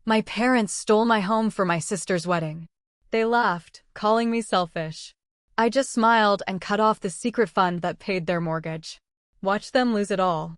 My parents stole my home for my sister's wedding. They laughed, calling me selfish. I just smiled and cut off the secret fund that paid their mortgage. Watch them lose it all.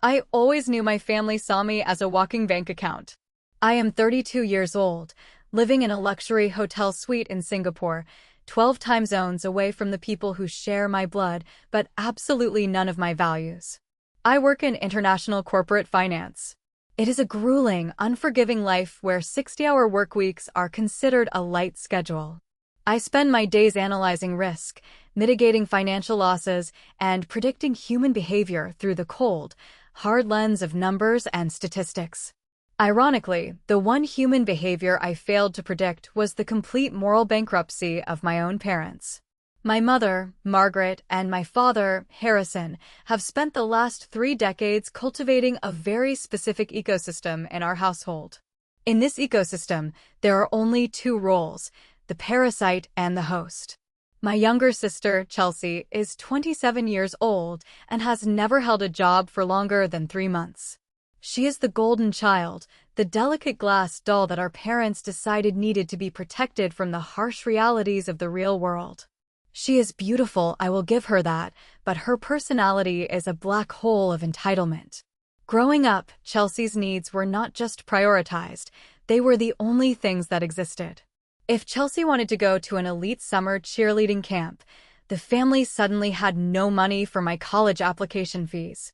I always knew my family saw me as a walking bank account. I am 32 years old, living in a luxury hotel suite in Singapore, 12 time zones away from the people who share my blood, but absolutely none of my values. I work in international corporate finance. It is a grueling, unforgiving life where 60-hour work weeks are considered a light schedule. I spend my days analyzing risk, mitigating financial losses, and predicting human behavior through the cold, hard lens of numbers and statistics. Ironically, the one human behavior I failed to predict was the complete moral bankruptcy of my own parents. My mother, Margaret, and my father, Harrison, have spent the last 3 decades cultivating a very specific ecosystem in our household. In this ecosystem, there are only 2 roles: the parasite and the host. My younger sister, Chelsea, is 27 years old and has never held a job for longer than 3 months. She is the golden child, the delicate glass doll that our parents decided needed to be protected from the harsh realities of the real world. She is beautiful, I will give her that, but her personality is a black hole of entitlement. Growing up, Chelsea's needs were not just prioritized, they were the only things that existed. If Chelsea wanted to go to an elite summer cheerleading camp, the family suddenly had no money for my college application fees.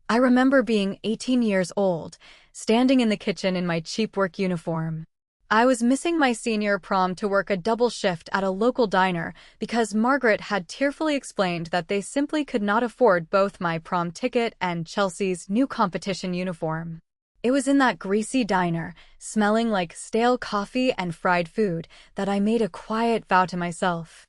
I remember being 18 years old, standing in the kitchen in my cheap work uniform. I was missing my senior prom to work a double shift at a local diner because Margaret had tearfully explained that they simply could not afford both my prom ticket and Chelsea's new competition uniform. It was in that greasy diner, smelling like stale coffee and fried food, that I made a quiet vow to myself.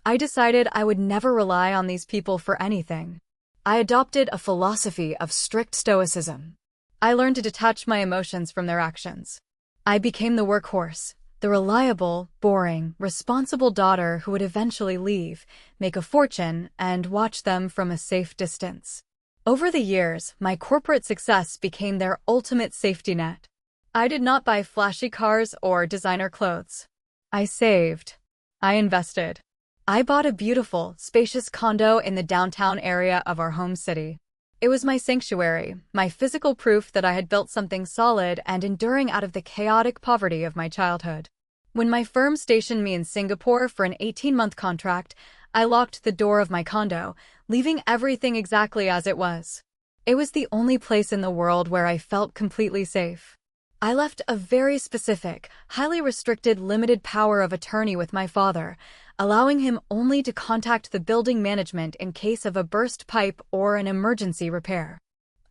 I decided I would never rely on these people for anything. I adopted a philosophy of strict stoicism. I learned to detach my emotions from their actions. I became the workhorse, the reliable, boring, responsible daughter who would eventually leave, make a fortune, and watch them from a safe distance. Over the years, my corporate success became their ultimate safety net. I did not buy flashy cars or designer clothes. I saved. I invested. I bought a beautiful, spacious condo in the downtown area of our home city. It was my sanctuary, my physical proof that I had built something solid and enduring out of the chaotic poverty of my childhood. When my firm stationed me in Singapore for an 18-month contract, I locked the door of my condo, leaving everything exactly as it was. It was the only place in the world where I felt completely safe. I left a very specific, highly restricted limited power of attorney with my father, allowing him only to contact the building management in case of a burst pipe or an emergency repair.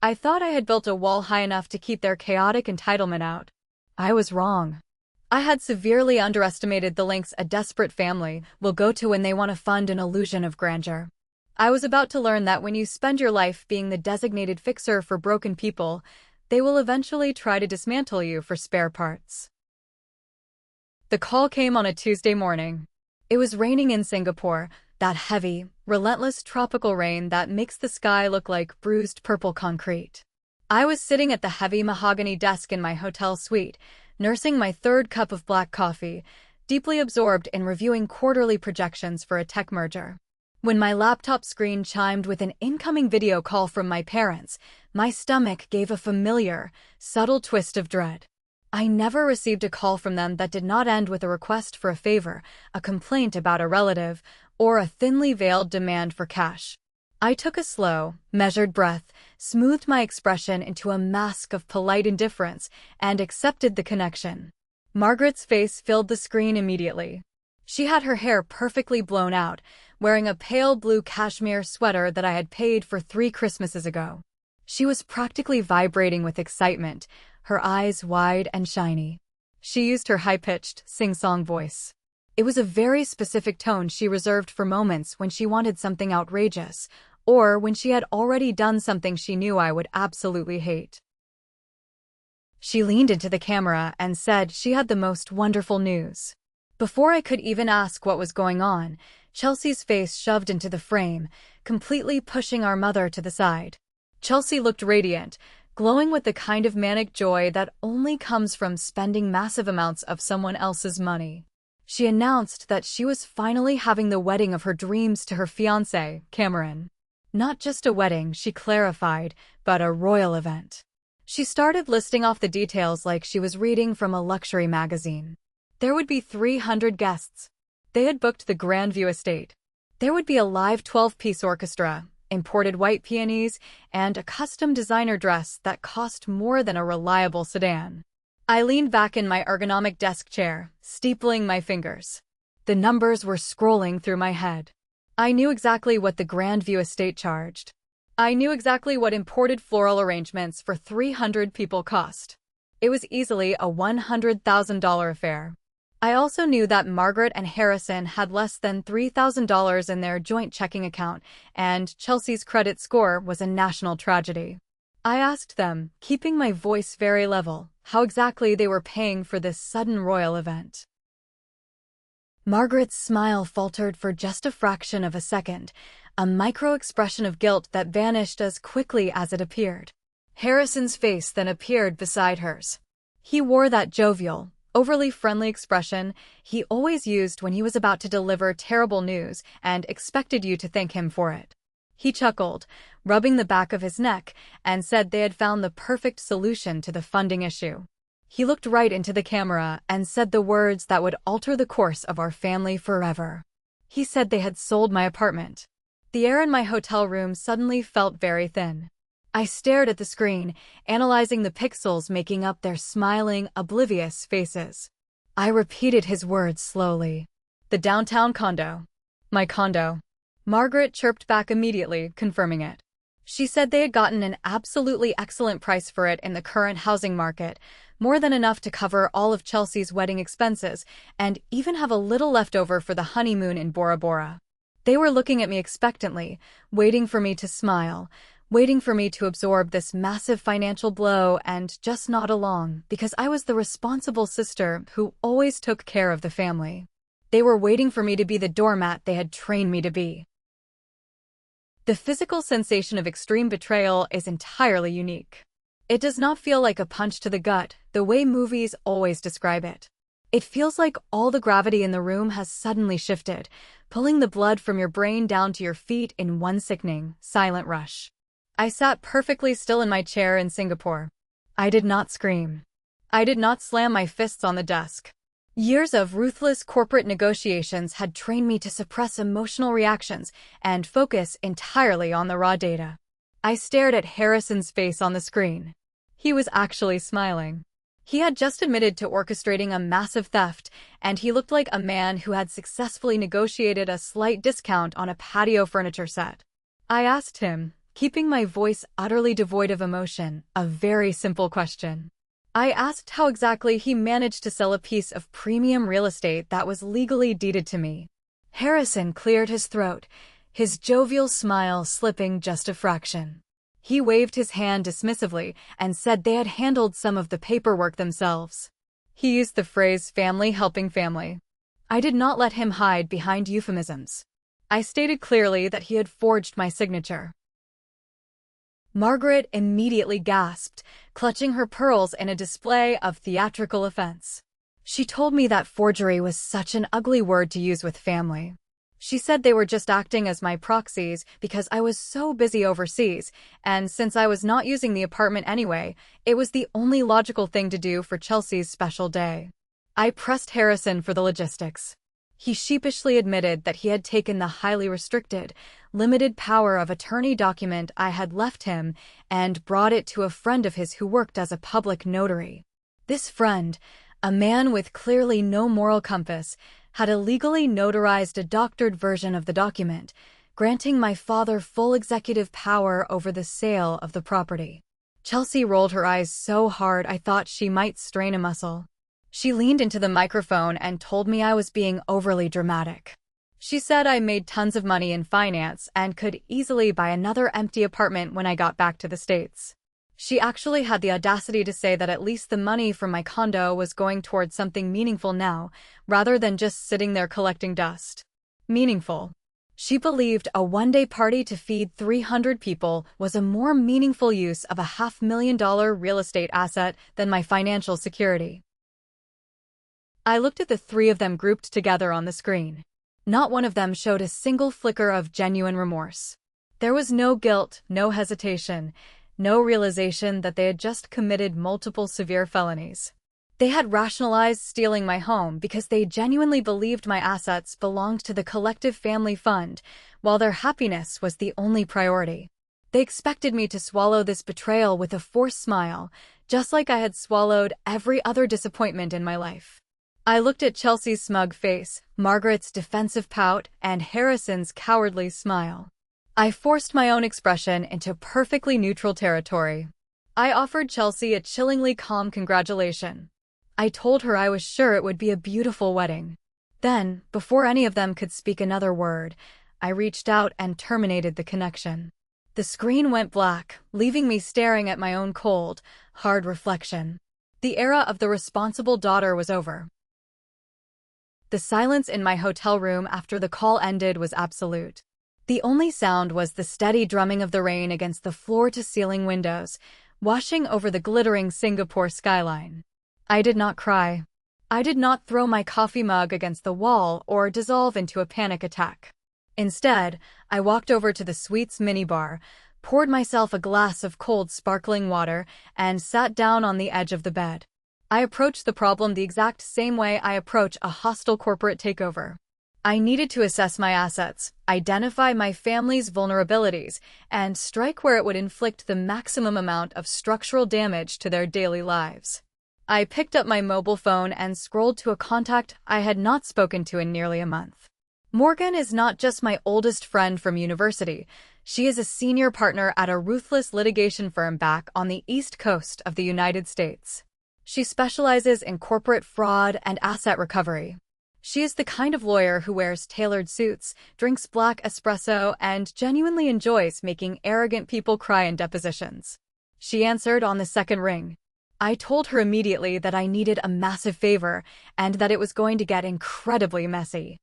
I thought I had built a wall high enough to keep their chaotic entitlement out. I was wrong. I had severely underestimated the lengths a desperate family will go to when they want to fund an illusion of grandeur. I was about to learn that when you spend your life being the designated fixer for broken people, they will eventually try to dismantle you for spare parts. The call came on a Tuesday morning. It was raining in Singapore, that heavy, relentless tropical rain that makes the sky look like bruised purple concrete. I was sitting at the heavy mahogany desk in my hotel suite, nursing my 3rd cup of black coffee, deeply absorbed in reviewing quarterly projections for a tech merger. When my laptop screen chimed with an incoming video call from my parents, my stomach gave a familiar, subtle twist of dread. I never received a call from them that did not end with a request for a favor, a complaint about a relative, or a thinly veiled demand for cash. I took a slow, measured breath, smoothed my expression into a mask of polite indifference, and accepted the connection. Margaret's face filled the screen immediately. She had her hair perfectly blown out, wearing a pale blue cashmere sweater that I had paid for 3 Christmases ago. She was practically vibrating with excitement, her eyes wide and shiny. She used her high-pitched, sing-song voice. It was a very specific tone she reserved for moments when she wanted something outrageous, or when she had already done something she knew I would absolutely hate. She leaned into the camera and said she had the most wonderful news. Before I could even ask what was going on, Chelsea's face shoved into the frame, completely pushing our mother to the side. Chelsea looked radiant, glowing with the kind of manic joy that only comes from spending massive amounts of someone else's money. She announced that she was finally having the wedding of her dreams to her fiancé, Cameron. Not just a wedding, she clarified, but a royal event. She started listing off the details like she was reading from a luxury magazine. There would be 300 guests. They had booked the Grandview estate. There would be a live 12-piece orchestra, imported white peonies, and a custom designer dress that cost more than a reliable sedan. I leaned back in my ergonomic desk chair, steepling my fingers. The numbers were scrolling through my head. I knew exactly what the Grandview estate charged. I knew exactly what imported floral arrangements for 300 people cost. It was easily a $100,000 affair. I also knew that Margaret and Harrison had less than $3,000 in their joint checking account, and Chelsea's credit score was a national tragedy. I asked them, keeping my voice very level, how exactly they were paying for this sudden royal event. Margaret's smile faltered for just a fraction of a second, a micro-expression of guilt that vanished as quickly as it appeared. Harrison's face then appeared beside hers. He wore that jovial, overly friendly expression he always used when he was about to deliver terrible news and expected you to thank him for it. He chuckled, rubbing the back of his neck, and said they had found the perfect solution to the funding issue. He looked right into the camera and said the words that would alter the course of our family forever. He said they had sold my apartment. The air in my hotel room suddenly felt very thin. I stared at the screen, analyzing the pixels making up their smiling, oblivious faces. I repeated his words slowly. The downtown condo. My condo. Margaret chirped back immediately, confirming it. She said they had gotten an absolutely excellent price for it in the current housing market, more than enough to cover all of Chelsea's wedding expenses, and even have a little left over for the honeymoon in Bora Bora. They were looking at me expectantly, waiting for me to smile, waiting for me to absorb this massive financial blow and just nod along, because I was the responsible sister who always took care of the family. They were waiting for me to be the doormat they had trained me to be. The physical sensation of extreme betrayal is entirely unique. It does not feel like a punch to the gut, the way movies always describe it. It feels like all the gravity in the room has suddenly shifted, pulling the blood from your brain down to your feet in one sickening, silent rush. I sat perfectly still in my chair in Singapore. I did not scream. I did not slam my fists on the desk. Years of ruthless corporate negotiations had trained me to suppress emotional reactions and focus entirely on the raw data. I stared at Harrison's face on the screen. He was actually smiling. He had just admitted to orchestrating a massive theft, and he looked like a man who had successfully negotiated a slight discount on a patio furniture set. I asked him, keeping my voice utterly devoid of emotion, a very simple question. I asked how exactly he managed to sell a piece of premium real estate that was legally deeded to me. Harrison cleared his throat, his jovial smile slipping just a fraction. He waved his hand dismissively and said they had handled some of the paperwork themselves. He used the phrase family helping family. I did not let him hide behind euphemisms. I stated clearly that he had forged my signature. Margaret immediately gasped, clutching her pearls in a display of theatrical offense. She told me that forgery was such an ugly word to use with family. She said they were just acting as my proxies because I was so busy overseas, and since I was not using the apartment anyway, it was the only logical thing to do for Chelsea's special day. I pressed Harrison for the logistics. He sheepishly admitted that he had taken the highly restricted, limited power of attorney document I had left him and brought it to a friend of his who worked as a public notary. This friend, a man with clearly no moral compass, had illegally notarized a doctored version of the document, granting my father full executive power over the sale of the property. Chelsea rolled her eyes so hard I thought she might strain a muscle. She leaned into the microphone and told me I was being overly dramatic. She said I made tons of money in finance and could easily buy another empty apartment when I got back to the States. She actually had the audacity to say that at least the money from my condo was going towards something meaningful now, rather than just sitting there collecting dust. Meaningful. She believed a one-day party to feed 300 people was a more meaningful use of a $500,000 real estate asset than my financial security. I looked at the three of them grouped together on the screen. Not one of them showed a single flicker of genuine remorse. There was no guilt, no hesitation, no realization that they had just committed multiple severe felonies. They had rationalized stealing my home because they genuinely believed my assets belonged to the collective family fund, while their happiness was the only priority. They expected me to swallow this betrayal with a forced smile, just like I had swallowed every other disappointment in my life. I looked at Chelsea's smug face, Margaret's defensive pout, and Harrison's cowardly smile. I forced my own expression into perfectly neutral territory. I offered Chelsea a chillingly calm congratulation. I told her I was sure it would be a beautiful wedding. Then, before any of them could speak another word, I reached out and terminated the connection. The screen went black, leaving me staring at my own cold, hard reflection. The era of the responsible daughter was over. The silence in my hotel room after the call ended was absolute. The only sound was the steady drumming of the rain against the floor-to-ceiling windows, washing over the glittering Singapore skyline. I did not cry. I did not throw my coffee mug against the wall or dissolve into a panic attack. Instead, I walked over to the suite's minibar, poured myself a glass of cold sparkling water, and sat down on the edge of the bed. I approached the problem the exact same way I approach a hostile corporate takeover. I needed to assess my assets, identify my family's vulnerabilities, and strike where it would inflict the maximum amount of structural damage to their daily lives. I picked up my mobile phone and scrolled to a contact I had not spoken to in nearly a month. Morgan is not just my oldest friend from university. She is a senior partner at a ruthless litigation firm back on the East Coast of the United States. She specializes in corporate fraud and asset recovery. She is the kind of lawyer who wears tailored suits, drinks black espresso, and genuinely enjoys making arrogant people cry in depositions. She answered on the second ring. I told her immediately that I needed a massive favor and that it was going to get incredibly messy.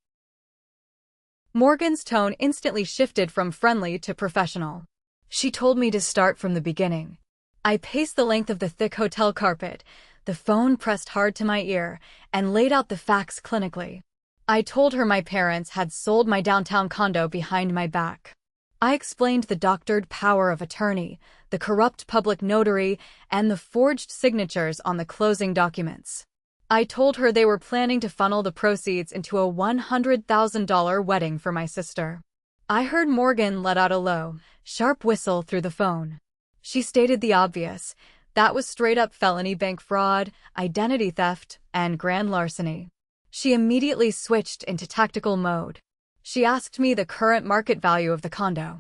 Morgan's tone instantly shifted from friendly to professional. She told me to start from the beginning. I paced the length of the thick hotel carpet, the phone pressed hard to my ear, and laid out the facts clinically. I told her my parents had sold my downtown condo behind my back. I explained the doctored power of attorney, the corrupt public notary, and the forged signatures on the closing documents. I told her they were planning to funnel the proceeds into a $100,000 wedding for my sister. I heard Morgan let out a low, sharp whistle through the phone. She stated the obvious. That was straight-up felony bank fraud, identity theft, and grand larceny. She immediately switched into tactical mode. She asked me the current market value of the condo.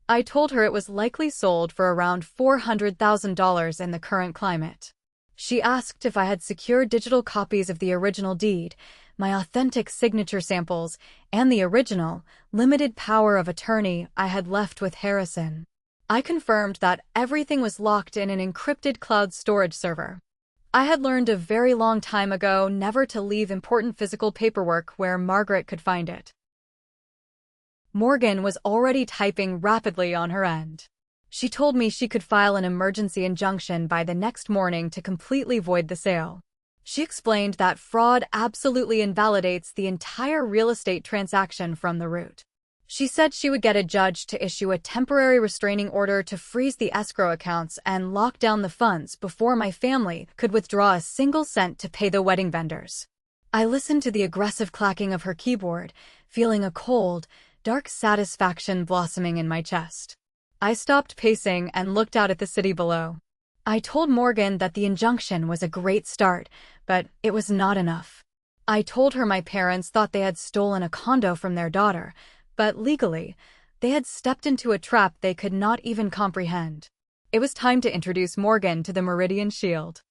I told her it was likely sold for around $400,000 in the current climate. She asked if I had secured digital copies of the original deed, my authentic signature samples, and the original, limited power of attorney I had left with Harrison. I confirmed that everything was locked in an encrypted cloud storage server. I had learned a very long time ago never to leave important physical paperwork where Margaret could find it. Morgan was already typing rapidly on her end. She told me she could file an emergency injunction by the next morning to completely void the sale. She explained that fraud absolutely invalidates the entire real estate transaction from the root. She said she would get a judge to issue a temporary restraining order to freeze the escrow accounts and lock down the funds before my family could withdraw a single cent to pay the wedding vendors. I listened to the aggressive clacking of her keyboard, feeling a cold, dark satisfaction blossoming in my chest. I stopped pacing and looked out at the city below. I told Morgan that the injunction was a great start, but it was not enough. I told her my parents thought they had stolen a condo from their daughter, but legally, they had stepped into a trap they could not even comprehend. It was time to introduce Morgan to the Meridian Shield.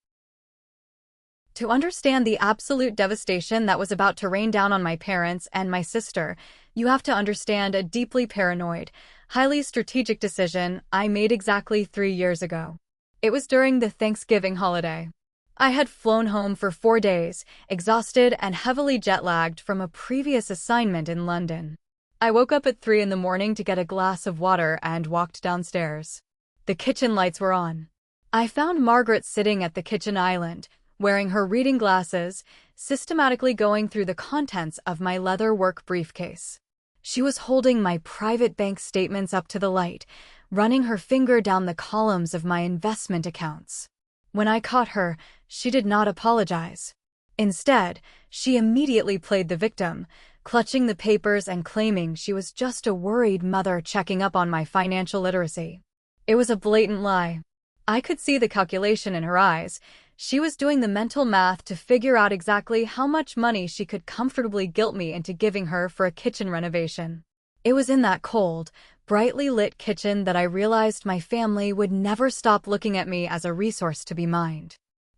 To understand the absolute devastation that was about to rain down on my parents and my sister, you have to understand a deeply paranoid, highly strategic decision I made exactly 3 years ago. It was during the Thanksgiving holiday. I had flown home for 4 days, exhausted and heavily jet-lagged from a previous assignment in London. I woke up at 3 in the morning to get a glass of water and walked downstairs. The kitchen lights were on. I found Margaret sitting at the kitchen island, wearing her reading glasses, systematically going through the contents of my leather work briefcase. She was holding my private bank statements up to the light, running her finger down the columns of my investment accounts. When I caught her, she did not apologize. Instead, she immediately played the victim, clutching the papers and claiming she was just a worried mother checking up on my financial literacy. It was a blatant lie. I could see the calculation in her eyes. She was doing the mental math to figure out exactly how much money she could comfortably guilt me into giving her for a kitchen renovation. It was in that cold, brightly lit kitchen that I realized my family would never stop looking at me as a resource to be mined.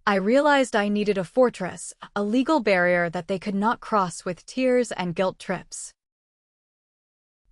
I realized I needed a fortress, a legal barrier that they could not cross with tears and guilt trips.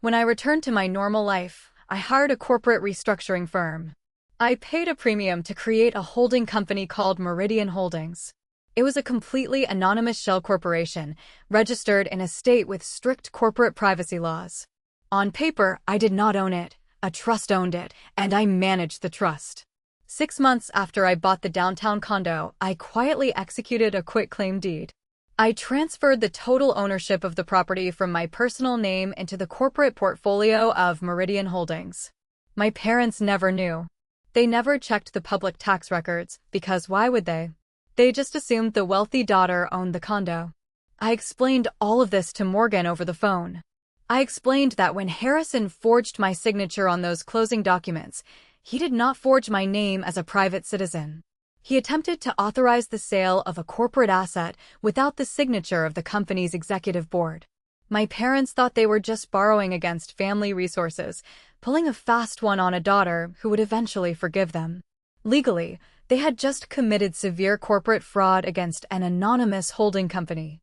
When I returned to my normal life, I hired a corporate restructuring firm. I paid a premium to create a holding company called Meridian Holdings. It was a completely anonymous shell corporation, registered in a state with strict corporate privacy laws. On paper, I did not own it. A trust owned it, and I managed the trust. 6 months after I bought the downtown condo, I quietly executed a quitclaim deed. I transferred the total ownership of the property from my personal name into the corporate portfolio of Meridian Holdings. My parents never knew. They never checked the public tax records, because why would they? They just assumed the wealthy daughter owned the condo. I explained all of this to Morgan over the phone. I explained that when Harrison forged my signature on those closing documents, he did not forge my name as a private citizen. He attempted to authorize the sale of a corporate asset without the signature of the company's executive board. My parents thought they were just borrowing against family resources, pulling a fast one on a daughter who would eventually forgive them. Legally, they had just committed severe corporate fraud against an anonymous holding company.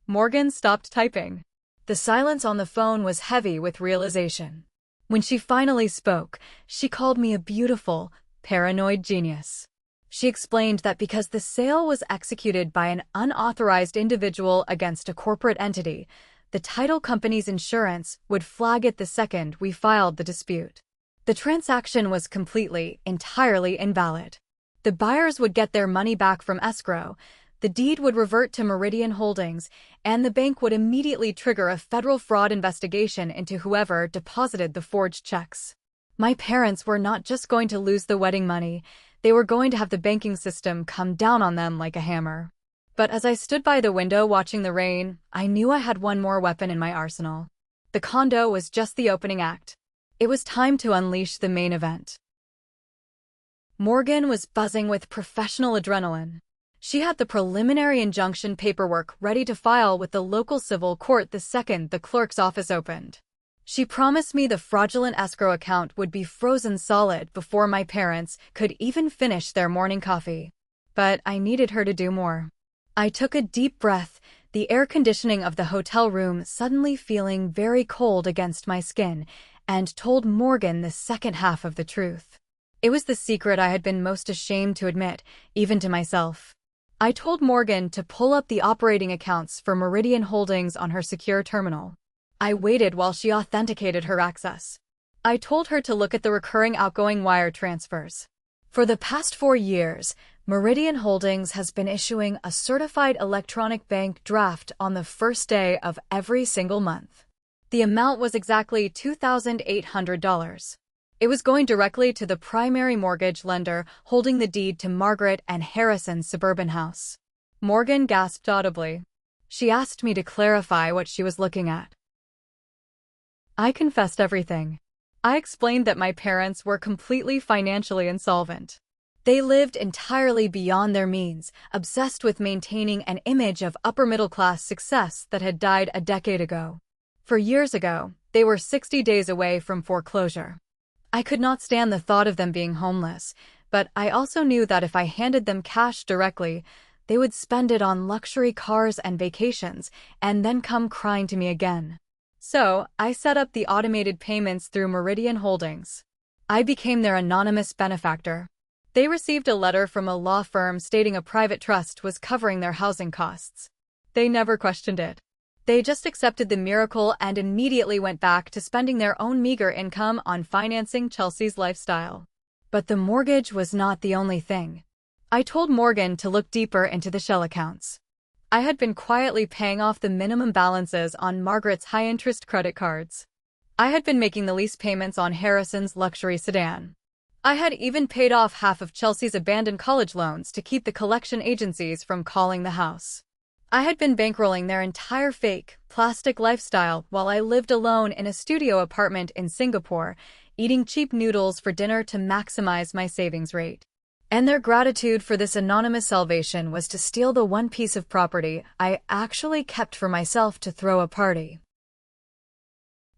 Morgan stopped typing. The silence on the phone was heavy with realization. When she finally spoke, she called me a beautiful, paranoid genius. She explained that because the sale was executed by an unauthorized individual against a corporate entity, the title company's insurance would flag it the second we filed the dispute. The transaction was completely, entirely invalid. The buyers would get their money back from escrow, the deed would revert to Meridian Holdings, and the bank would immediately trigger a federal fraud investigation into whoever deposited the forged checks. My parents were not just going to lose the wedding money, they were going to have the banking system come down on them like a hammer. But as I stood by the window watching the rain, I knew I had one more weapon in my arsenal. The condo was just the opening act. It was time to unleash the main event. Morgan was buzzing with professional adrenaline. She had the preliminary injunction paperwork ready to file with the local civil court the second the clerk's office opened. She promised me the fraudulent escrow account would be frozen solid before my parents could even finish their morning coffee. But I needed her to do more. I took a deep breath, the air conditioning of the hotel room suddenly feeling very cold against my skin, and told Morgan the second half of the truth. It was the secret I had been most ashamed to admit, even to myself. I told Morgan to pull up the operating accounts for Meridian Holdings on her secure terminal. I waited while she authenticated her access. I told her to look at the recurring outgoing wire transfers. For the past 4 years, Meridian Holdings has been issuing a certified electronic bank draft on the first day of every single month. The amount was exactly $2,800. It was going directly to the primary mortgage lender holding the deed to Margaret and Harrison's suburban house. Morgan gasped audibly. She asked me to clarify what she was looking at. I confessed everything. I explained that my parents were completely financially insolvent. They lived entirely beyond their means, obsessed with maintaining an image of upper-middle-class success that had died a decade ago. 4 years ago, they were 60 days away from foreclosure. I could not stand the thought of them being homeless, but I also knew that if I handed them cash directly, they would spend it on luxury cars and vacations, and then come crying to me again. So, I set up the automated payments through Meridian Holdings. I became their anonymous benefactor. They received a letter from a law firm stating a private trust was covering their housing costs. They never questioned it. They just accepted the miracle and immediately went back to spending their own meager income on financing Chelsea's lifestyle. But the mortgage was not the only thing. I told Morgan to look deeper into the shell accounts. I had been quietly paying off the minimum balances on Margaret's high-interest credit cards. I had been making the lease payments on Harrison's luxury sedan. I had even paid off half of Chelsea's abandoned college loans to keep the collection agencies from calling the house. I had been bankrolling their entire fake, plastic lifestyle while I lived alone in a studio apartment in Singapore, eating cheap noodles for dinner to maximize my savings rate. And their gratitude for this anonymous salvation was to steal the one piece of property I actually kept for myself to throw a party.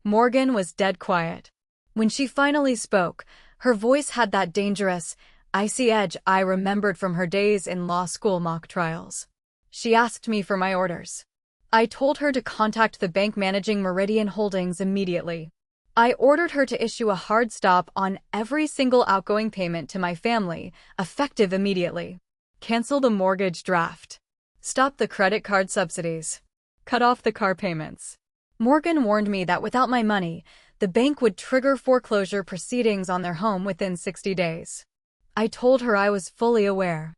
Morgan was dead quiet. When she finally spoke, her voice had that dangerous, icy edge I remembered from her days in law school mock trials. She asked me for my orders. I told her to contact the bank managing Meridian Holdings immediately. I ordered her to issue a hard stop on every single outgoing payment to my family, effective immediately. Cancel the mortgage draft. Stop the credit card subsidies. Cut off the car payments. Morgan warned me that without my money, the bank would trigger foreclosure proceedings on their home within 60 days. I told her I was fully aware.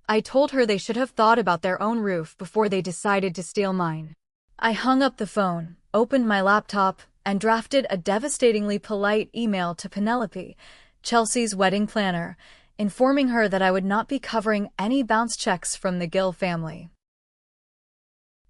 I told her they should have thought about their own roof before they decided to steal mine. I hung up the phone, opened my laptop, and drafted a devastatingly polite email to Penelope, Chelsea's wedding planner, informing her that I would not be covering any bounce checks from the Gill family.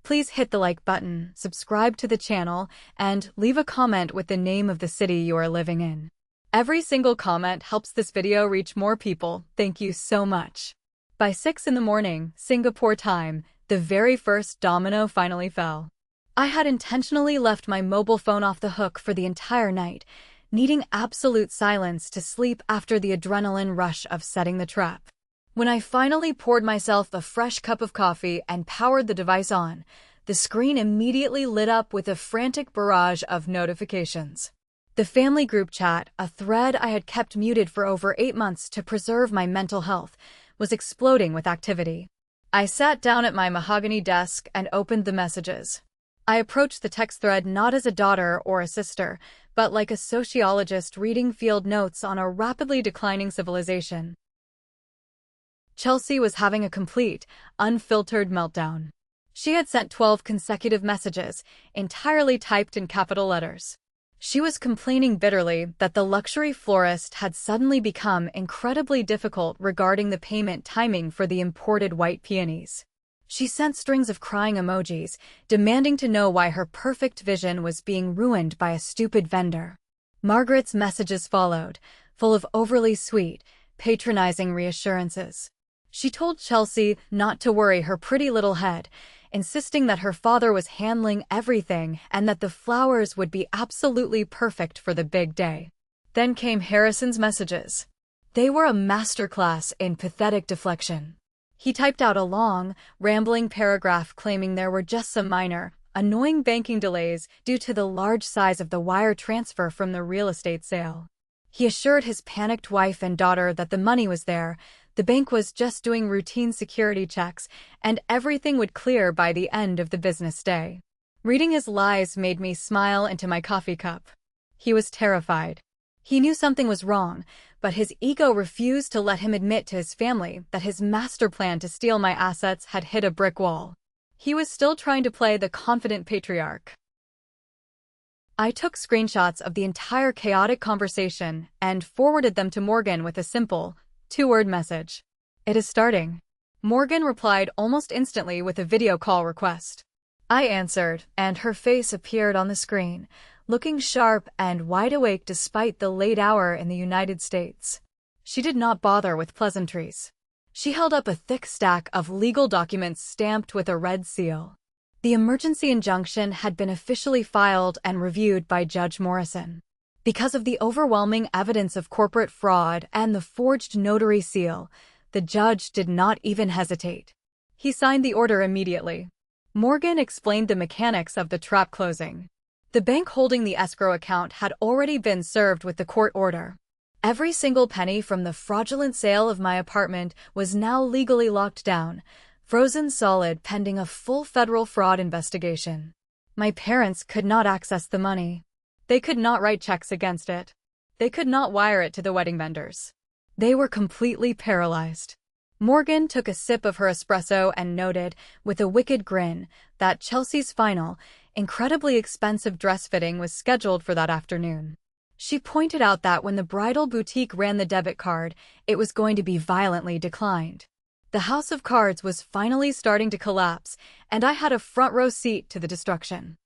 Please hit the like button, subscribe to the channel, and leave a comment with the name of the city you are living in. Every single comment helps this video reach more people. Thank you so much. By 6 in the morning, Singapore time, the very first domino finally fell. I had intentionally left my mobile phone off the hook for the entire night, needing absolute silence to sleep after the adrenaline rush of setting the trap. When I finally poured myself a fresh cup of coffee and powered the device on, the screen immediately lit up with a frantic barrage of notifications. The family group chat, a thread I had kept muted for over 8 months to preserve my mental health, was exploding with activity. I sat down at my mahogany desk and opened the messages. I approached the text thread not as a daughter or a sister, but like a sociologist reading field notes on a rapidly declining civilization. Chelsea was having a complete, unfiltered meltdown. She had sent 12 consecutive messages, entirely typed in capital letters. She was complaining bitterly that the luxury florist had suddenly become incredibly difficult regarding the payment timing for the imported white peonies. She sent strings of crying emojis, demanding to know why her perfect vision was being ruined by a stupid vendor. Margaret's messages followed, full of overly sweet, patronizing reassurances. She told Chelsea not to worry her pretty little head, insisting that her father was handling everything and that the flowers would be absolutely perfect for the big day. Then came Harrison's messages. They were a masterclass in pathetic deflection. He typed out a long, rambling paragraph claiming there were just some minor, annoying banking delays due to the large size of the wire transfer from the real estate sale. He assured his panicked wife and daughter that the money was there, the bank was just doing routine security checks, and everything would clear by the end of the business day. Reading his lies made me smile into my coffee cup. He was terrified. He knew something was wrong, but his ego refused to let him admit to his family that his master plan to steal my assets had hit a brick wall. He was still trying to play the confident patriarch. I took screenshots of the entire chaotic conversation and forwarded them to Morgan with a simple, 2-word message. It is starting. Morgan replied almost instantly with a video call request. I answered, and her face appeared on the screen, looking sharp and wide awake despite the late hour in the United States. She did not bother with pleasantries. She held up a thick stack of legal documents stamped with a red seal. The emergency injunction had been officially filed and reviewed by Judge Morrison. Because of the overwhelming evidence of corporate fraud and the forged notary seal, the judge did not even hesitate. He signed the order immediately. Morgan explained the mechanics of the trap closing. The bank holding the escrow account had already been served with the court order. Every single penny from the fraudulent sale of my apartment was now legally locked down, frozen solid pending a full federal fraud investigation. My parents could not access the money. They could not write checks against it. They could not wire it to the wedding vendors. They were completely paralyzed. Morgan took a sip of her espresso and noted, with a wicked grin, that Chelsea's final, incredibly expensive dress fitting was scheduled for that afternoon. She pointed out that when the bridal boutique ran the debit card, it was going to be violently declined. The house of cards was finally starting to collapse, and I had a front-row seat to the destruction.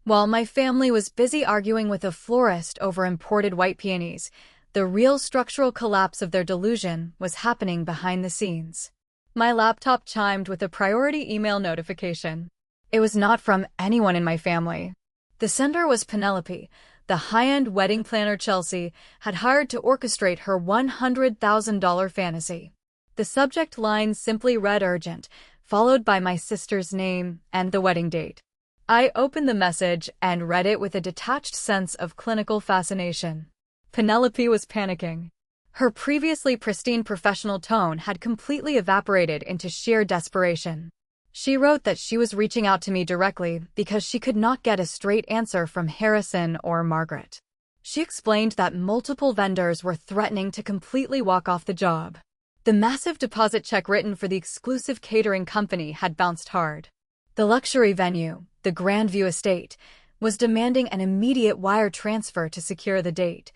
While my family was busy arguing with a florist over imported white peonies, the real structural collapse of their delusion was happening behind the scenes. My laptop chimed with a priority email notification. It was not from anyone in my family. The sender was Penelope, the high-end wedding planner Chelsea had hired to orchestrate her $100,000 fantasy. The subject line simply read urgent, followed by my sister's name and the wedding date. I opened the message and read it with a detached sense of clinical fascination. Penelope was panicking. Her previously pristine professional tone had completely evaporated into sheer desperation. She wrote that she was reaching out to me directly because she could not get a straight answer from Harrison or Margaret. She explained that multiple vendors were threatening to completely walk off the job. The massive deposit check written for the exclusive catering company had bounced hard. The luxury venue, the Grandview Estate, was demanding an immediate wire transfer to secure the date,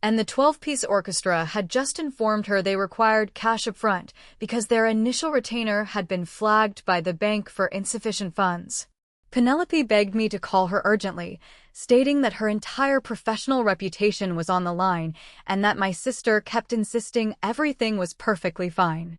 and the 12-piece orchestra had just informed her they required cash upfront because their initial retainer had been flagged by the bank for insufficient funds. Penelope begged me to call her urgently, stating that her entire professional reputation was on the line and that my sister kept insisting everything was perfectly fine.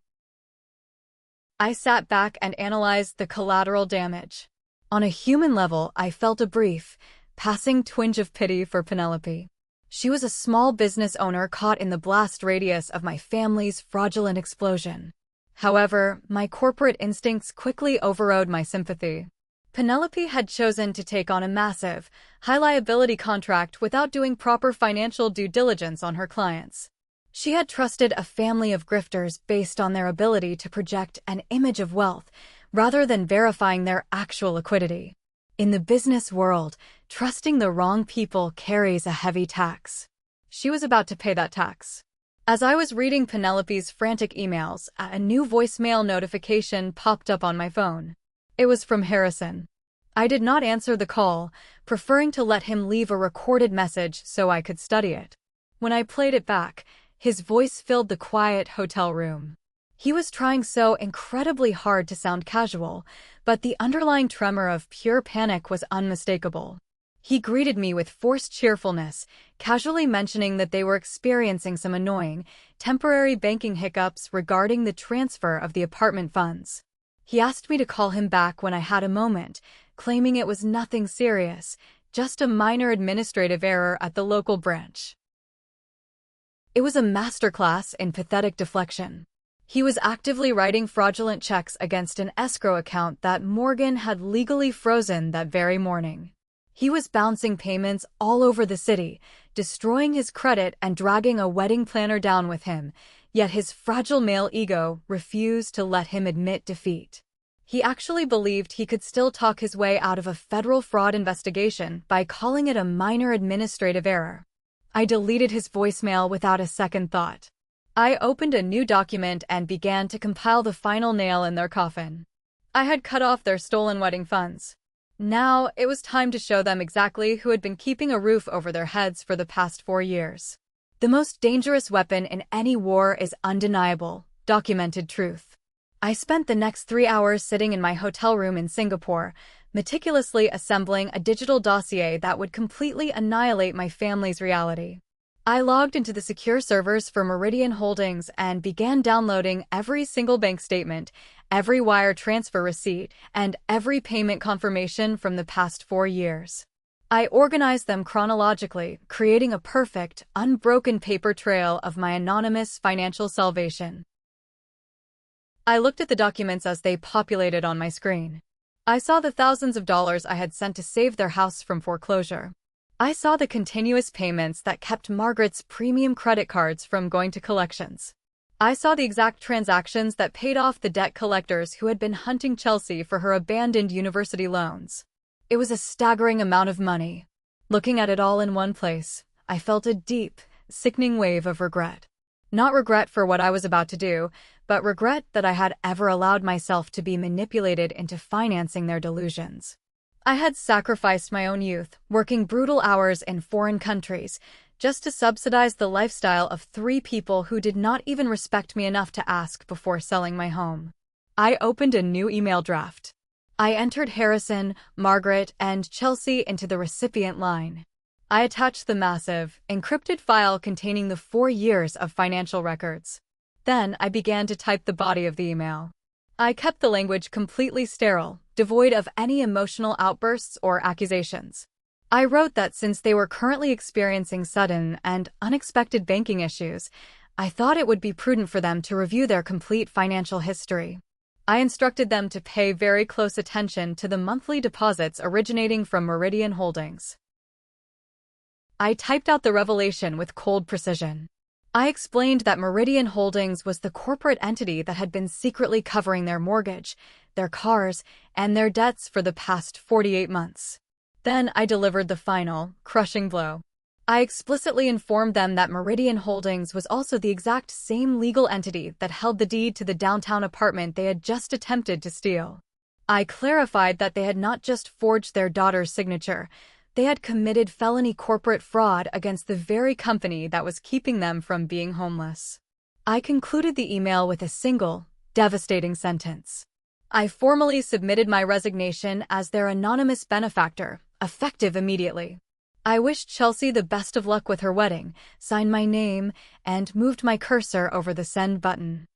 I sat back and analyzed the collateral damage. On a human level, I felt a brief, passing twinge of pity for Penelope. She was a small business owner caught in the blast radius of my family's fraudulent explosion. However, my corporate instincts quickly overrode my sympathy. Penelope had chosen to take on a massive, high-liability contract without doing proper financial due diligence on her clients. She had trusted a family of grifters based on their ability to project an image of wealth, rather than verifying their actual liquidity. In the business world, trusting the wrong people carries a heavy tax. She was about to pay that tax. As I was reading Penelope's frantic emails, a new voicemail notification popped up on my phone. It was from Harrison. I did not answer the call, preferring to let him leave a recorded message so I could study it. When I played it back, his voice filled the quiet hotel room. He was trying so incredibly hard to sound casual, but the underlying tremor of pure panic was unmistakable. He greeted me with forced cheerfulness, casually mentioning that they were experiencing some annoying, temporary banking hiccups regarding the transfer of the apartment funds. He asked me to call him back when I had a moment, claiming it was nothing serious, just a minor administrative error at the local branch. It was a masterclass in pathetic deflection. He was actively writing fraudulent checks against an escrow account that Morgan had legally frozen that very morning. He was bouncing payments all over the city, destroying his credit and dragging a wedding planner down with him, yet his fragile male ego refused to let him admit defeat. He actually believed he could still talk his way out of a federal fraud investigation by calling it a minor administrative error. I deleted his voicemail without a second thought. I opened a new document and began to compile the final nail in their coffin. I had cut off their stolen wedding funds. Now, it was time to show them exactly who had been keeping a roof over their heads for the past 4 years. The most dangerous weapon in any war is undeniable, documented truth. I spent the next 3 hours sitting in my hotel room in Singapore, meticulously assembling a digital dossier that would completely annihilate my family's reality. I logged into the secure servers for Meridian Holdings and began downloading every single bank statement, every wire transfer receipt, and every payment confirmation from the past 4 years. I organized them chronologically, creating a perfect, unbroken paper trail of my anonymous financial salvation. I looked at the documents as they populated on my screen. I saw the thousands of dollars I had sent to save their house from foreclosure. I saw the continuous payments that kept Margaret's premium credit cards from going to collections. I saw the exact transactions that paid off the debt collectors who had been hunting Chelsea for her abandoned university loans. It was a staggering amount of money. Looking at it all in one place, I felt a deep, sickening wave of regret. Not regret for what I was about to do, but regret that I had ever allowed myself to be manipulated into financing their delusions. I had sacrificed my own youth, working brutal hours in foreign countries, just to subsidize the lifestyle of 3 people who did not even respect me enough to ask before selling my home. I opened a new email draft. I entered Harrison, Margaret, and Chelsea into the recipient line. I attached the massive, encrypted file containing the 4 years of financial records. Then I began to type the body of the email. I kept the language completely sterile, devoid of any emotional outbursts or accusations. I wrote that since they were currently experiencing sudden and unexpected banking issues, I thought it would be prudent for them to review their complete financial history. I instructed them to pay very close attention to the monthly deposits originating from Meridian Holdings. I typed out the revelation with cold precision. I explained that Meridian Holdings was the corporate entity that had been secretly covering their mortgage, their cars, and their debts for the past 48 months. Then I delivered the final, crushing blow. I explicitly informed them that Meridian Holdings was also the exact same legal entity that held the deed to the downtown apartment they had just attempted to steal. I clarified that they had not just forged their daughter's signature, they had committed felony corporate fraud against the very company that was keeping them from being homeless. I concluded the email with a single, devastating sentence. I formally submitted my resignation as their anonymous benefactor, effective immediately. I wished Chelsea the best of luck with her wedding, signed my name, and moved my cursor over the send button.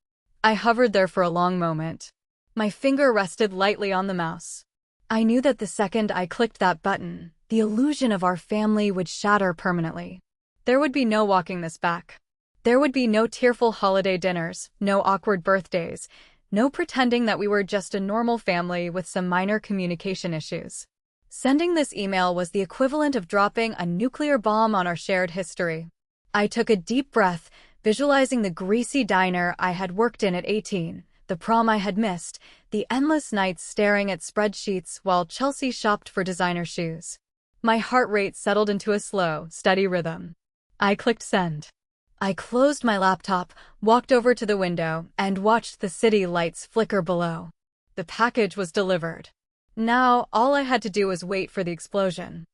I hovered there for a long moment. My finger rested lightly on the mouse. I knew that the second I clicked that button, the illusion of our family would shatter permanently. There would be no walking this back. There would be no tearful holiday dinners, no awkward birthdays, no pretending that we were just a normal family with some minor communication issues. Sending this email was the equivalent of dropping a nuclear bomb on our shared history. I took a deep breath, visualizing the greasy diner I had worked in at 18, the prom I had missed, the endless nights staring at spreadsheets while Chelsea shopped for designer shoes. My heart rate settled into a slow, steady rhythm. I clicked send. I closed my laptop, walked over to the window, and watched the city lights flicker below. The package was delivered. Now, all I had to do was wait for the explosion.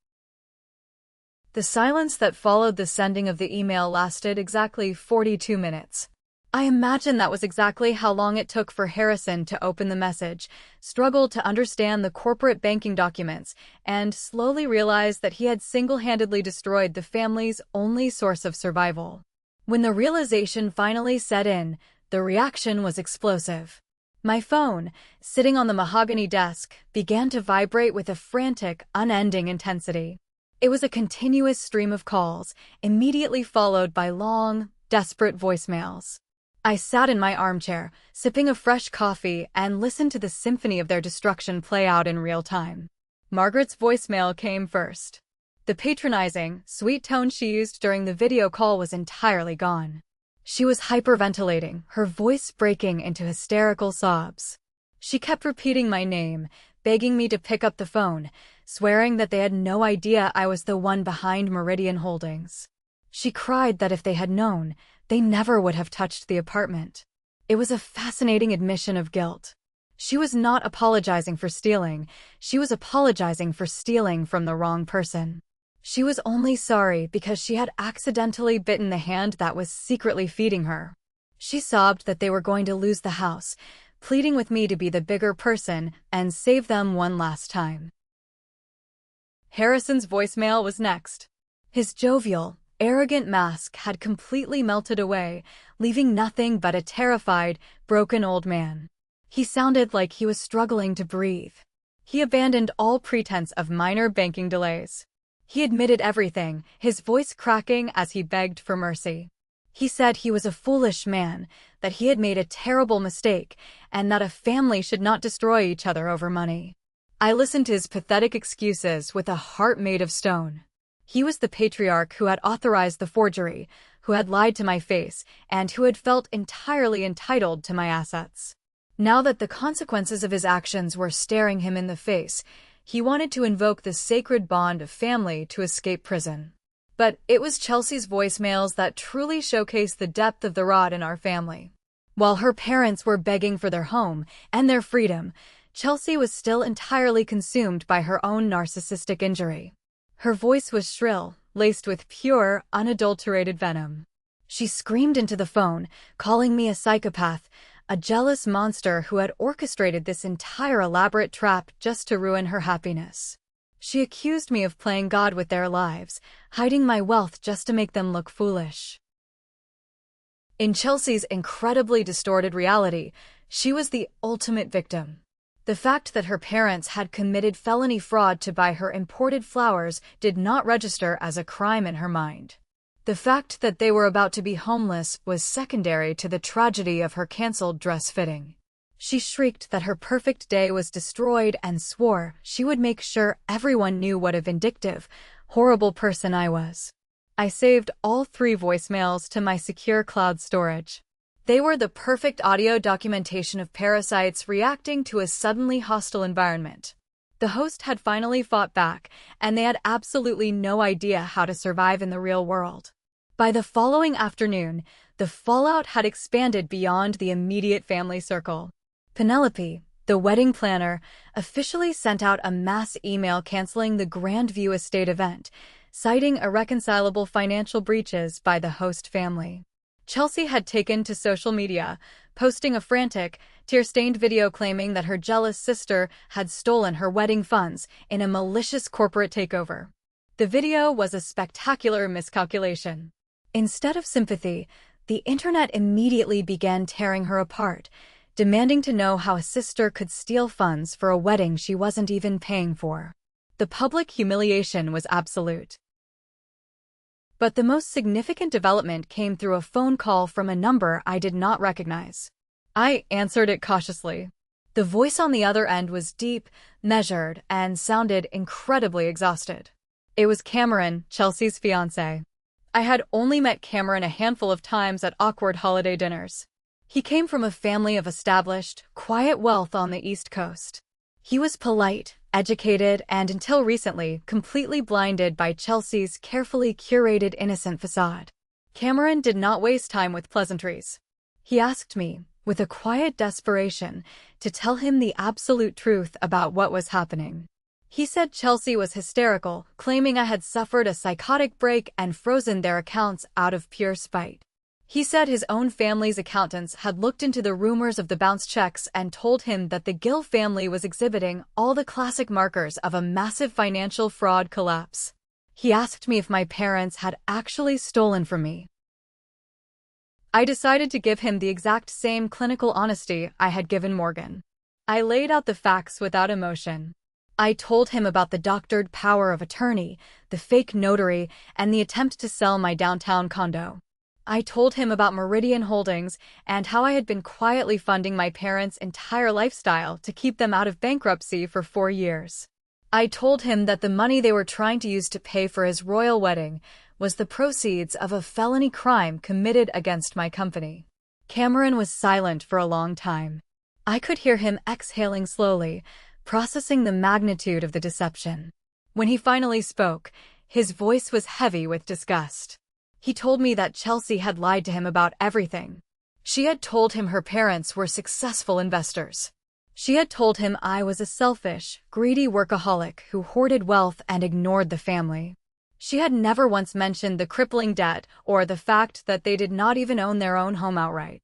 The silence that followed the sending of the email lasted exactly 42 minutes. I imagine that was exactly how long it took for Harrison to open the message, struggle to understand the corporate banking documents, and slowly realize that he had single-handedly destroyed the family's only source of survival. When the realization finally set in, the reaction was explosive. My phone, sitting on the mahogany desk, began to vibrate with a frantic, unending intensity. It was a continuous stream of calls, immediately followed by long, desperate voicemails. I sat in my armchair, sipping a fresh coffee, and listened to the symphony of their destruction play out in real time. Margaret's voicemail came first. The patronizing, sweet tone she used during the video call was entirely gone. She was hyperventilating, her voice breaking into hysterical sobs. She kept repeating my name, begging me to pick up the phone, swearing that they had no idea I was the one behind Meridian Holdings. She cried that if they had known, they never would have touched the apartment. It was a fascinating admission of guilt. She was not apologizing for stealing, she was apologizing for stealing from the wrong person. She was only sorry because she had accidentally bitten the hand that was secretly feeding her. She sobbed that they were going to lose the house, pleading with me to be the bigger person and save them one last time. Harrison's voicemail was next. His jovial, arrogant mask had completely melted away, leaving nothing but a terrified, broken old man. He sounded like he was struggling to breathe. He abandoned all pretense of minor banking delays. He admitted everything, his voice cracking as he begged for mercy. He said he was a foolish man, that he had made a terrible mistake, and that a family should not destroy each other over money. I listened to his pathetic excuses with a heart made of stone. He was the patriarch who had authorized the forgery, who had lied to my face, and who had felt entirely entitled to my assets. Now that the consequences of his actions were staring him in the face, he wanted to invoke the sacred bond of family to escape prison. But it was Chelsea's voicemails that truly showcased the depth of the rot in our family. While her parents were begging for their home and their freedom, Chelsea was still entirely consumed by her own narcissistic injury. Her voice was shrill, laced with pure, unadulterated venom. She screamed into the phone, calling me a psychopath, a jealous monster who had orchestrated this entire elaborate trap just to ruin her happiness. She accused me of playing God with their lives, hiding my wealth just to make them look foolish. In Chelsea's incredibly distorted reality, she was the ultimate victim. The fact that her parents had committed felony fraud to buy her imported flowers did not register as a crime in her mind. The fact that they were about to be homeless was secondary to the tragedy of her cancelled dress fitting. She shrieked that her perfect day was destroyed and swore she would make sure everyone knew what a vindictive, horrible person I was. I saved all 3 voicemails to my secure cloud storage. They were the perfect audio documentation of parasites reacting to a suddenly hostile environment. The host had finally fought back, and they had absolutely no idea how to survive in the real world. By the following afternoon, the fallout had expanded beyond the immediate family circle. Penelope, the wedding planner, officially sent out a mass email canceling the Grandview Estate event, citing irreconcilable financial breaches by the host family. Chelsea had taken to social media, posting a frantic, tear-stained video claiming that her jealous sister had stolen her wedding funds in a malicious corporate takeover. The video was a spectacular miscalculation. Instead of sympathy, the internet immediately began tearing her apart, demanding to know how a sister could steal funds for a wedding she wasn't even paying for. The public humiliation was absolute. But the most significant development came through a phone call from a number I did not recognize. I answered it cautiously. The voice on the other end was deep, measured, and sounded incredibly exhausted. It was Cameron, Chelsea's fiancé. I had only met Cameron a handful of times at awkward holiday dinners. He came from a family of established, quiet wealth on the East Coast. He was polite, educated, and until recently, completely blinded by Chelsea's carefully curated innocent facade. Cameron did not waste time with pleasantries. He asked me, with a quiet desperation, to tell him the absolute truth about what was happening. He said Chelsea was hysterical, claiming I had suffered a psychotic break and frozen their accounts out of pure spite. He said his own family's accountants had looked into the rumors of the bounced checks and told him that the Gill family was exhibiting all the classic markers of a massive financial fraud collapse. He asked me if my parents had actually stolen from me. I decided to give him the exact same clinical honesty I had given Morgan. I laid out the facts without emotion. I told him about the doctored power of attorney, the fake notary, and the attempt to sell my downtown condo. I told him about Meridian Holdings and how I had been quietly funding my parents' entire lifestyle to keep them out of bankruptcy for 4 years. I told him that the money they were trying to use to pay for his royal wedding was the proceeds of a felony crime committed against my company. Cameron was silent for a long time. I could hear him exhaling slowly, processing the magnitude of the deception. When he finally spoke, his voice was heavy with disgust. He told me that Chelsea had lied to him about everything. She had told him her parents were successful investors. She had told him I was a selfish, greedy workaholic who hoarded wealth and ignored the family. She had never once mentioned the crippling debt or the fact that they did not even own their own home outright.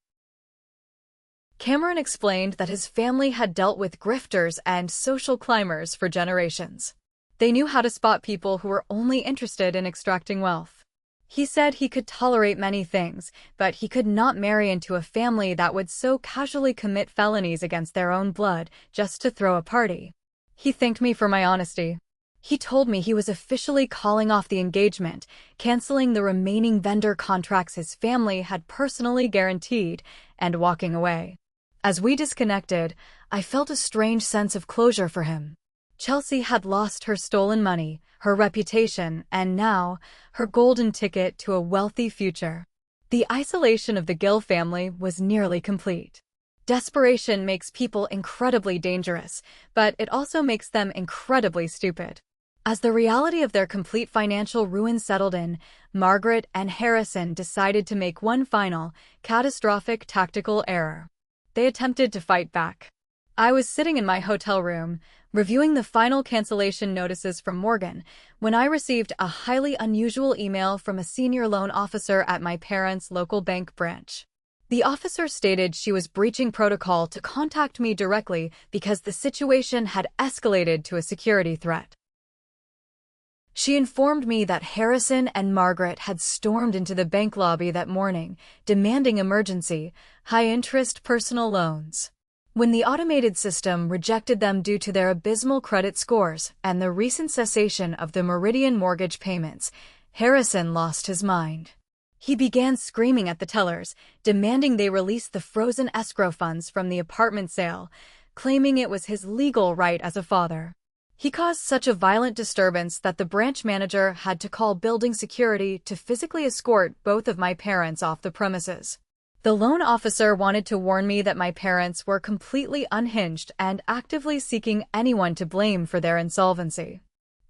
Cameron explained that his family had dealt with grifters and social climbers for generations. They knew how to spot people who were only interested in extracting wealth. He said he could tolerate many things, but he could not marry into a family that would so casually commit felonies against their own blood just to throw a party. He thanked me for my honesty. He told me he was officially calling off the engagement, canceling the remaining vendor contracts his family had personally guaranteed, and walking away. As we disconnected, I felt a strange sense of closure for him. Chelsea had lost her stolen money, her reputation, and now, her golden ticket to a wealthy future. The isolation of the Gill family was nearly complete. Desperation makes people incredibly dangerous, but it also makes them incredibly stupid. As the reality of their complete financial ruin settled in, Margaret and Harrison decided to make one final, catastrophic tactical error. They attempted to fight back. I was sitting in my hotel room, reviewing the final cancellation notices from Morgan, when I received a highly unusual email from a senior loan officer at my parents' local bank branch. The officer stated she was breaching protocol to contact me directly because the situation had escalated to a security threat. She informed me that Harrison and Margaret had stormed into the bank lobby that morning, demanding emergency, high-interest personal loans. When the automated system rejected them due to their abysmal credit scores and the recent cessation of the Meridian mortgage payments, Harrison lost his mind. He began screaming at the tellers, demanding they release the frozen escrow funds from the apartment sale, claiming it was his legal right as a father. He caused such a violent disturbance that the branch manager had to call building security to physically escort both of my parents off the premises. The loan officer wanted to warn me that my parents were completely unhinged and actively seeking anyone to blame for their insolvency.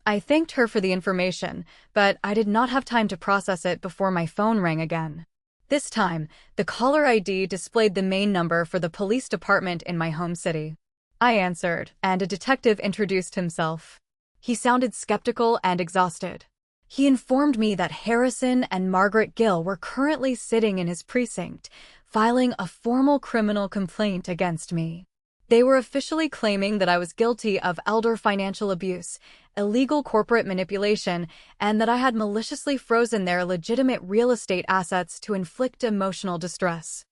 I thanked her for the information, but I did not have time to process it before my phone rang again. This time, the caller ID displayed the main number for the police department in my home city. I answered, and a detective introduced himself. He sounded skeptical and exhausted. He informed me that Harrison and Margaret Gill were currently sitting in his precinct, filing a formal criminal complaint against me. They were officially claiming that I was guilty of elder financial abuse, illegal corporate manipulation, and that I had maliciously frozen their legitimate real estate assets to inflict emotional distress.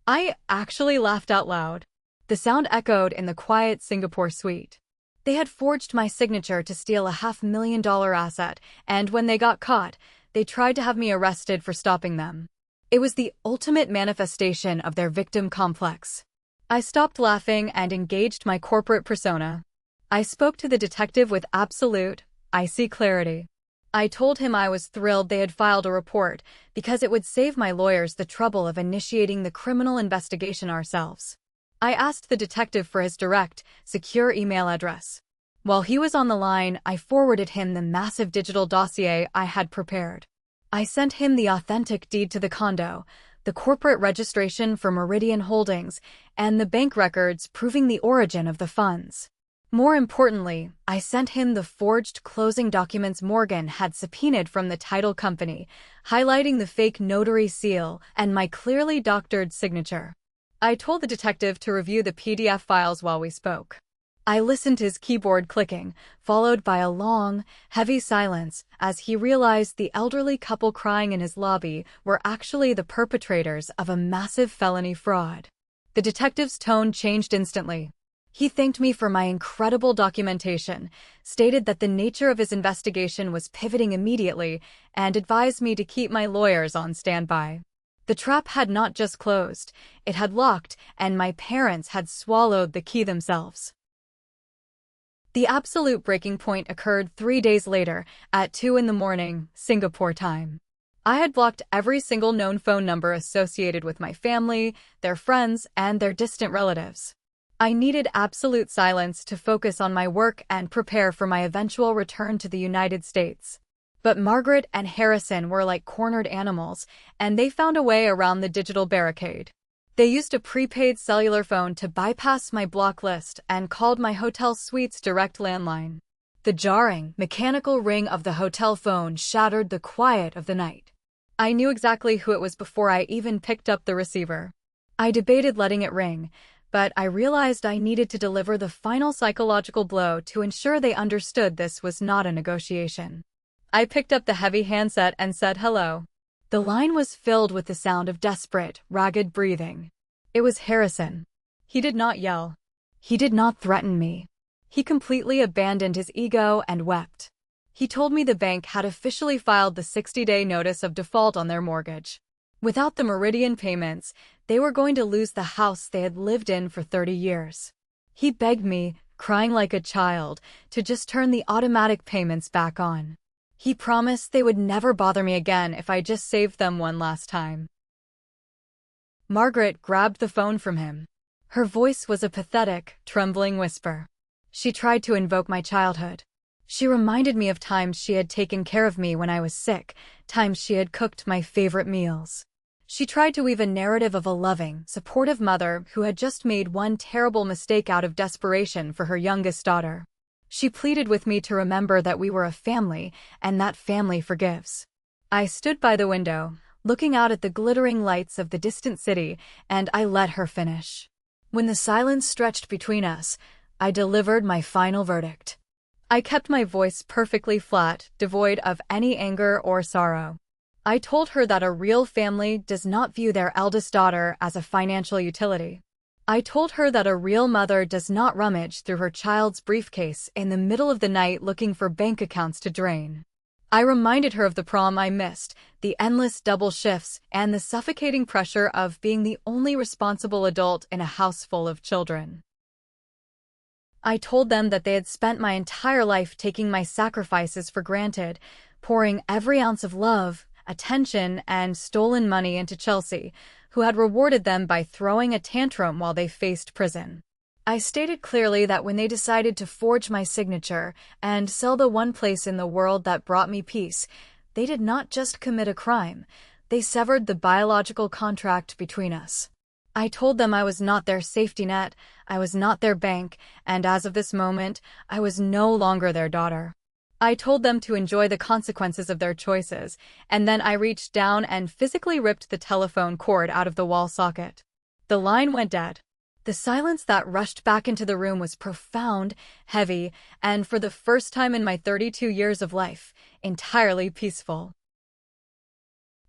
I actually laughed out loud. The sound echoed in the quiet Singapore suite. They had forged my signature to steal a $500,000 asset, and when they got caught, they tried to have me arrested for stopping them. It was the ultimate manifestation of their victim complex. I stopped laughing and engaged my corporate persona. I spoke to the detective with absolute, icy clarity. I told him I was thrilled they had filed a report because it would save my lawyers the trouble of initiating the criminal investigation ourselves. I asked the detective for his direct, secure email address. While he was on the line, I forwarded him the massive digital dossier I had prepared. I sent him the authentic deed to the condo, the corporate registration for Meridian Holdings, and the bank records proving the origin of the funds. More importantly, I sent him the forged closing documents Morgan had subpoenaed from the title company, highlighting the fake notary seal and my clearly doctored signature. I told the detective to review the PDF files while we spoke. I listened to his keyboard clicking, followed by a long, heavy silence as he realized the elderly couple crying in his lobby were actually the perpetrators of a massive felony fraud. The detective's tone changed instantly. He thanked me for my incredible documentation, stated that the nature of his investigation was pivoting immediately, and advised me to keep my lawyers on standby. The trap had not just closed, it had locked, and my parents had swallowed the key themselves. The absolute breaking point occurred 3 days later, at 2 a.m, Singapore time. I had blocked every single known phone number associated with my family, their friends, and their distant relatives. I needed absolute silence to focus on my work and prepare for my eventual return to the United States. But Margaret and Harrison were like cornered animals, and they found a way around the digital barricade. They used a prepaid cellular phone to bypass my block list and called my hotel suite's direct landline. The jarring, mechanical ring of the hotel phone shattered the quiet of the night. I knew exactly who it was before I even picked up the receiver. I debated letting it ring, but I realized I needed to deliver the final psychological blow to ensure they understood this was not a negotiation. I picked up the heavy handset and said hello. The line was filled with the sound of desperate, ragged breathing. It was Harrison. He did not yell. He did not threaten me. He completely abandoned his ego and wept. He told me the bank had officially filed the 60-day notice of default on their mortgage. Without the Meridian payments, they were going to lose the house they had lived in for 30 years. He begged me, crying like a child, to just turn the automatic payments back on. He promised they would never bother me again if I just saved them one last time. Margaret grabbed the phone from him. Her voice was a pathetic, trembling whisper. She tried to invoke my childhood. She reminded me of times she had taken care of me when I was sick, times she had cooked my favorite meals. She tried to weave a narrative of a loving, supportive mother who had just made one terrible mistake out of desperation for her youngest daughter. She pleaded with me to remember that we were a family, and that family forgives. I stood by the window, looking out at the glittering lights of the distant city, and I let her finish. When the silence stretched between us, I delivered my final verdict. I kept my voice perfectly flat, devoid of any anger or sorrow. I told her that a real family does not view their eldest daughter as a financial utility. I told her that a real mother does not rummage through her child's briefcase in the middle of the night looking for bank accounts to drain. I reminded her of the prom I missed, the endless double shifts, and the suffocating pressure of being the only responsible adult in a house full of children. I told them that they had spent my entire life taking my sacrifices for granted, pouring every ounce of love, attention, and stolen money into Chelsea, who had rewarded them by throwing a tantrum while they faced prison. I stated clearly that when they decided to forge my signature and sell the one place in the world that brought me peace, they did not just commit a crime, they severed the biological contract between us. I told them I was not their safety net, I was not their bank, and as of this moment, I was no longer their daughter. I told them to enjoy the consequences of their choices, and then I reached down and physically ripped the telephone cord out of the wall socket. The line went dead. The silence that rushed back into the room was profound, heavy, and for the first time in my 32 years of life, entirely peaceful.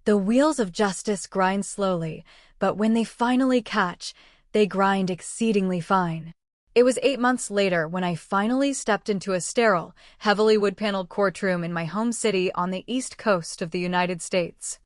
The wheels of justice grind slowly, but when they finally catch, they grind exceedingly fine. It was 8 months later when I finally stepped into a sterile, heavily wood-paneled courtroom in my home city on the east coast of the United States.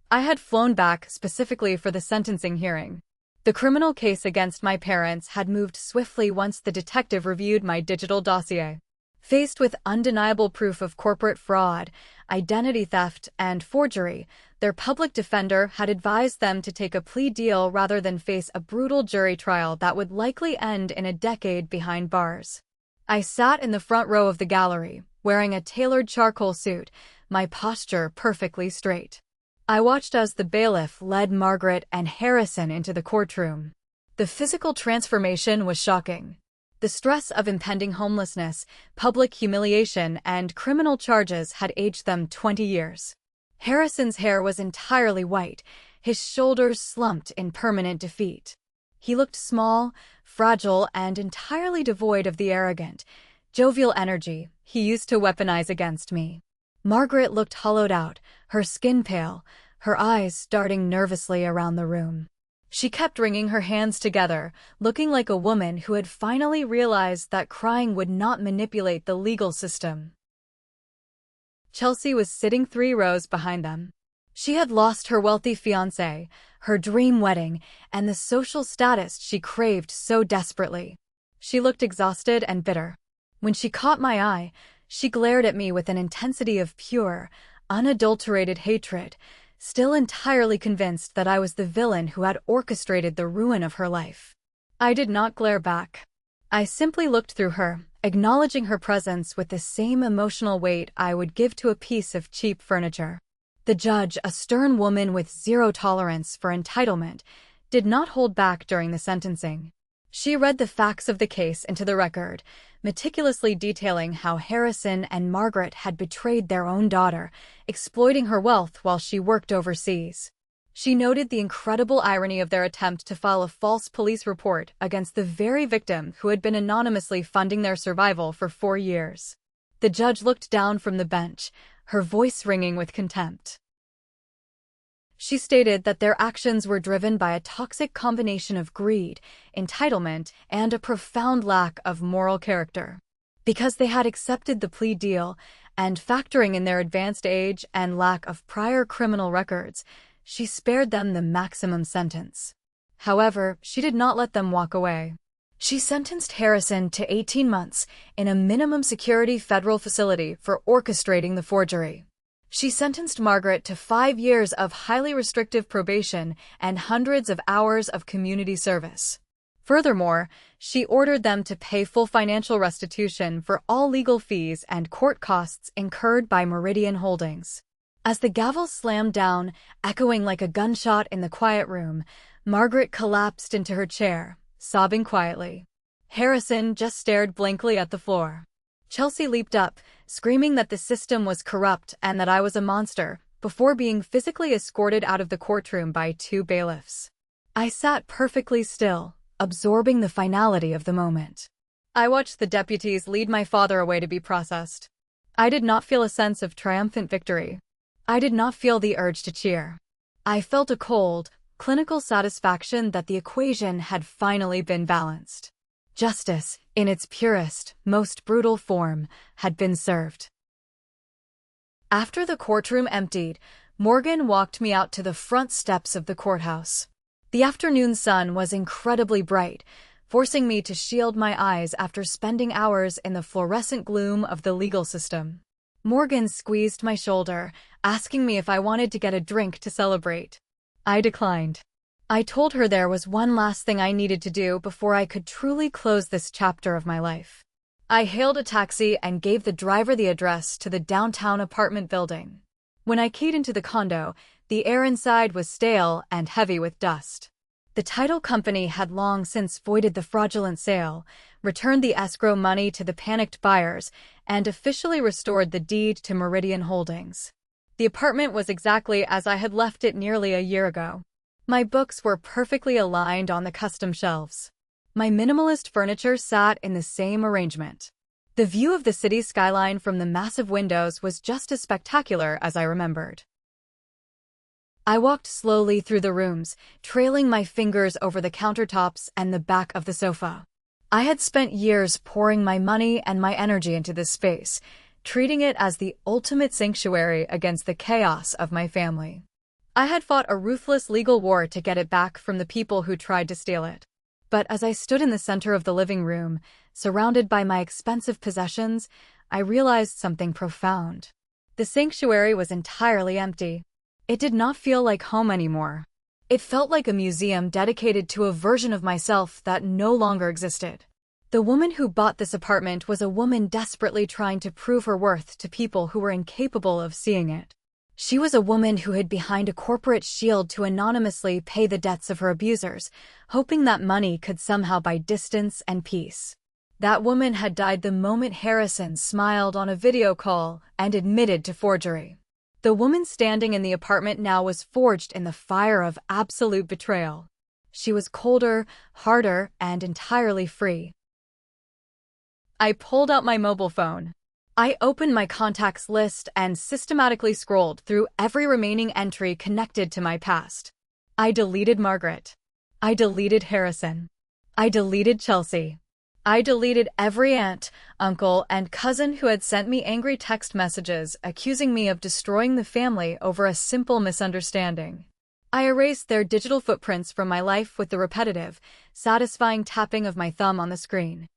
I had flown back specifically for the sentencing hearing. The criminal case against my parents had moved swiftly once the detective reviewed my digital dossier. Faced with undeniable proof of corporate fraud, identity theft, and forgery, their public defender had advised them to take a plea deal rather than face a brutal jury trial that would likely end in a decade behind bars. I sat in the front row of the gallery, wearing a tailored charcoal suit, my posture perfectly straight. I watched as the bailiff led Margaret and Harrison into the courtroom. The physical transformation was shocking. The stress of impending homelessness, public humiliation, and criminal charges had aged them 20 years. Harrison's hair was entirely white, his shoulders slumped in permanent defeat. He looked small, fragile, and entirely devoid of the arrogant, jovial energy he used to weaponize against me. Margaret looked hollowed out, her skin pale, her eyes darting nervously around the room. She kept wringing her hands together, looking like a woman who had finally realized that crying would not manipulate the legal system. Chelsea was sitting 3 rows behind them. She had lost her wealthy fiancé, her dream wedding, and the social status she craved so desperately. She looked exhausted and bitter. When she caught my eye, she glared at me with an intensity of pure, unadulterated hatred, still entirely convinced that I was the villain who had orchestrated the ruin of her life. I did not glare back. I simply looked through her, acknowledging her presence with the same emotional weight I would give to a piece of cheap furniture. The judge, a stern woman with zero tolerance for entitlement, did not hold back during the sentencing. She read the facts of the case into the record, meticulously detailing how Harrison and Margaret had betrayed their own daughter, exploiting her wealth while she worked overseas. She noted the incredible irony of their attempt to file a false police report against the very victim who had been anonymously funding their survival for 4 years. The judge looked down from the bench, her voice ringing with contempt. She stated that their actions were driven by a toxic combination of greed, entitlement, and a profound lack of moral character. Because they had accepted the plea deal, and factoring in their advanced age and lack of prior criminal records, she spared them the maximum sentence. However, she did not let them walk away. She sentenced Harrison to 18 months in a minimum security federal facility for orchestrating the forgery. She sentenced Margaret to 5 years of highly restrictive probation and hundreds of hours of community service. Furthermore, she ordered them to pay full financial restitution for all legal fees and court costs incurred by Meridian Holdings. As the gavel slammed down, echoing like a gunshot in the quiet room, Margaret collapsed into her chair, sobbing quietly. Harrison just stared blankly at the floor. Chelsea leaped up, screaming that the system was corrupt and that I was a monster, before being physically escorted out of the courtroom by 2 bailiffs. I sat perfectly still, absorbing the finality of the moment. I watched the deputies lead my father away to be processed. I did not feel a sense of triumphant victory. I did not feel the urge to cheer. I felt a cold, clinical satisfaction that the equation had finally been balanced. Justice, in its purest, most brutal form, had been served. After the courtroom emptied, Morgan walked me out to the front steps of the courthouse. The afternoon sun was incredibly bright, forcing me to shield my eyes after spending hours in the fluorescent gloom of the legal system. Morgan squeezed my shoulder, asking me if I wanted to get a drink to celebrate. I declined. I told her there was one last thing I needed to do before I could truly close this chapter of my life. I hailed a taxi and gave the driver the address to the downtown apartment building. When I keyed into the condo, the air inside was stale and heavy with dust. The title company had long since voided the fraudulent sale, returned the escrow money to the panicked buyers, and officially restored the deed to Meridian Holdings. The apartment was exactly as I had left it nearly a year ago. My books were perfectly aligned on the custom shelves. My minimalist furniture sat in the same arrangement. The view of the city skyline from the massive windows was just as spectacular as I remembered. I walked slowly through the rooms, trailing my fingers over the countertops and the back of the sofa. I had spent years pouring my money and my energy into this space, treating it as the ultimate sanctuary against the chaos of my family. I had fought a ruthless legal war to get it back from the people who tried to steal it. But as I stood in the center of the living room, surrounded by my expensive possessions, I realized something profound. The sanctuary was entirely empty. It did not feel like home anymore. It felt like a museum dedicated to a version of myself that no longer existed. The woman who bought this apartment was a woman desperately trying to prove her worth to people who were incapable of seeing it. She was a woman who hid behind a corporate shield to anonymously pay the debts of her abusers, hoping that money could somehow buy distance and peace. That woman had died the moment Harrison smiled on a video call and admitted to forgery. The woman standing in the apartment now was forged in the fire of absolute betrayal. She was colder, harder, and entirely free. I pulled out my mobile phone. I opened my contacts list and systematically scrolled through every remaining entry connected to my past. I deleted Margaret. I deleted Harrison. I deleted Chelsea. I deleted every aunt, uncle, and cousin who had sent me angry text messages accusing me of destroying the family over a simple misunderstanding. I erased their digital footprints from my life with the repetitive, satisfying tapping of my thumb on the screen.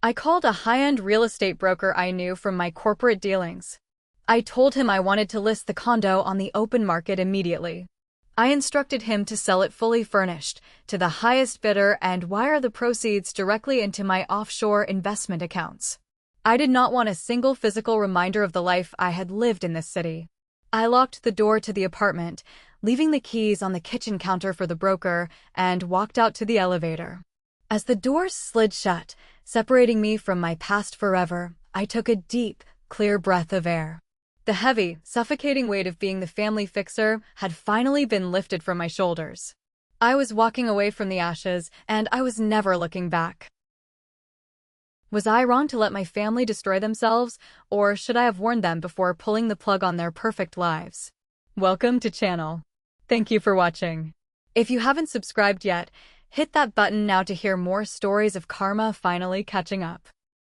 I called a high-end real estate broker I knew from my corporate dealings. I told him I wanted to list the condo on the open market immediately. I instructed him to sell it fully furnished, to the highest bidder, and wire the proceeds directly into my offshore investment accounts. I did not want a single physical reminder of the life I had lived in this city. I locked the door to the apartment, leaving the keys on the kitchen counter for the broker, and walked out to the elevator. As the doors slid shut, separating me from my past forever, I took a deep, clear breath of air. The heavy, suffocating weight of being the family fixer had finally been lifted from my shoulders. I was walking away from the ashes, and I was never looking back. Was I wrong to let my family destroy themselves, or should I have warned them before pulling the plug on their perfect lives? Welcome to channel. Thank you for watching. If you haven't subscribed yet, hit that button now to hear more stories of karma finally catching up.